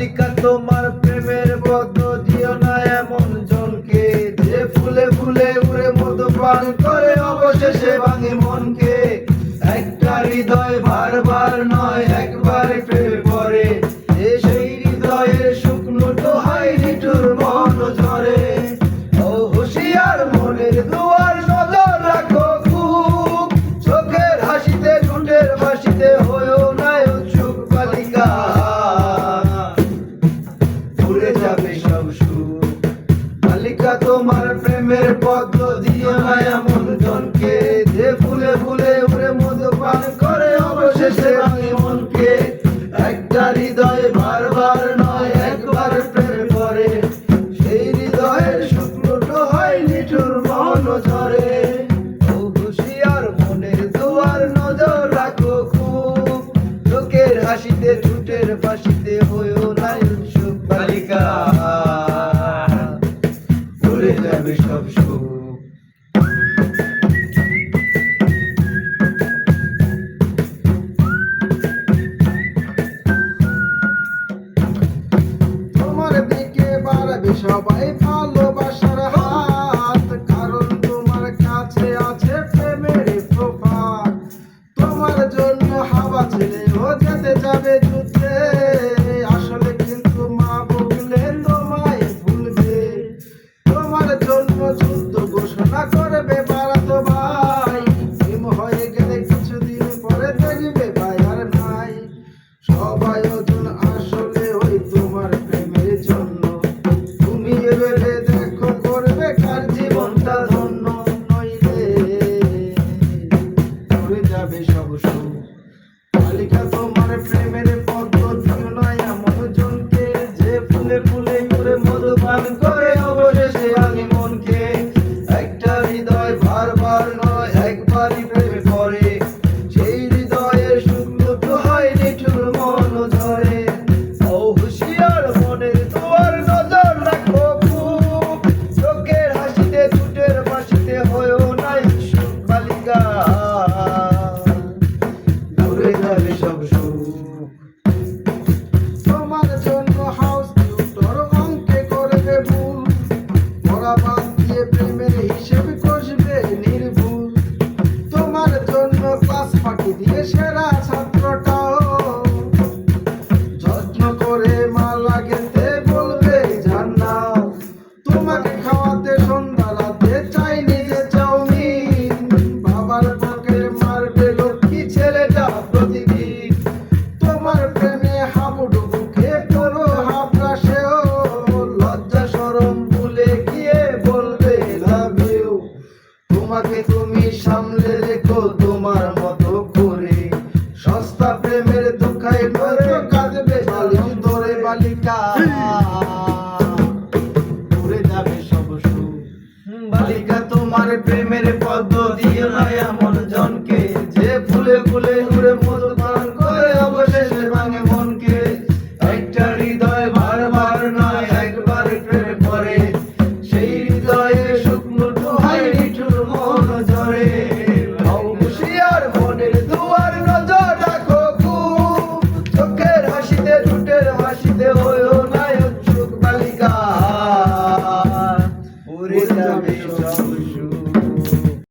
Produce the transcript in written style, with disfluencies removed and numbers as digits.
বালিকা তোমার প্রেমের পদ্ম দিও না এমন জনকে, যে ফুলে ফুলে উড়ে মধু পান করে অবশেষে ভাঙে মনকে। একটা হৃদয় বারবার নয় একবার প্রেমে পড়ে, সেই হৃদয়ের শুকনো দোহাই নিঠুর মন ঝরে। ও হুঁশিয়ার মনের দুয়ার নজর রাখো খুব, চোখের হাসিতে ঠোঁটের বাসিতে হয়েও না উৎসুক বালিকা, ভুলে যাবে সব সুখ। বালিকা তোমার প্রেমের পদ্ম দিও না এমন জনকে, যে ফুলে ফুলে উড়ে মধু পান করে অবশেষে ভাঙে মনকে। একটা হৃদয় বারবার নয় একবার প্রেমে পড়ে, সেই হৃদয়ের শুকনো দোহাই নিঠুর মন ঝরে। ও হুঁশিয়ার মনের দুয়ার নজর রাখো খুব, চোখের হাসিতে ঠোঁটের ফাঁসিতে হয়েও না উৎসুক বালিকা, ভুলে যাবে সব সুখ। তোমার দিকে বাড়াবে সবাই ভালোবাসার হাত, কারণ তোমার কাছে আছে প্রেমের প্রভাত। তোমার জন্য হাওয়া ছেড়েও যেতে যাবে যুদ্ধে, আসলে কিন্তু মা বললে তোমায় ভুলবে। তোমার জন্য যুদ্ধ ঘোষণা করবে বারাতো ভাই, প্রেম হয়ে গেলে কিছুদিন পরে দেখবে ভাই আর নাই। সবাই ওজন আসলে ওই তোমার প্রেমের জন্য, তুমি ভেবে দেখো করবে কার জীবনটা ধন্য, নইলে করে যাবে সব সুখ। বালিকা তোমার প্রেমের পদ্ম দিও না এমন জনকে, যে ফুলে ফুলে করে মধু পান করে অবশেষে ভাঙে মনকে। একটা হৃদয় বারবার নয় একবারই প্রেমে পড়ে, সেই হৃদয়ের শুকনো দোহাই নিঠুর মন ঝরে। ও হুঁশিয়ার মনের দুয়ার নজর রাখো খুব, চোখের হাসিতে ঠোঁটের বাসিতে হয়েও না উৎসুক বালিকা, ভুলে যাবে সব সুখ। তোমার জন্য হাউস টিউটর অঙ্কে করবে ভুল, পড়া বাদ দিয়ে প্রেমের হিসেব কষবে নির্ভুল। তোমার জন্য ক্লাস ফাঁকি দিয়ে সেরা ছাত্রটাও যত্ন করে মালা গেতে বলবে জান্নাত। তোমাকে খাওয়াতে সন্ধ্যা রাতে চাইনি যে চাউমিন, বাবার পকেট মারবে লক্ষ্মী ছেলেটা প্রতিদিন। তোমার প্রেমে হাবুডুবু খেয়ে পুরো হাবড়া সেও, লজ্জা শরম ভুলে গিয়ে বলবে লাভ ইউ। তোমাকে তুমি সামলে রেখো তোমার মতো করে, সস্তা প্রেমের দুঃখায় ধরে কাঁদবে বালিশ ধরে বালিকা, ভুলে যাবে সব সুখ। বালিকা তোমার প্রেমের পদ্ম দিও না এমন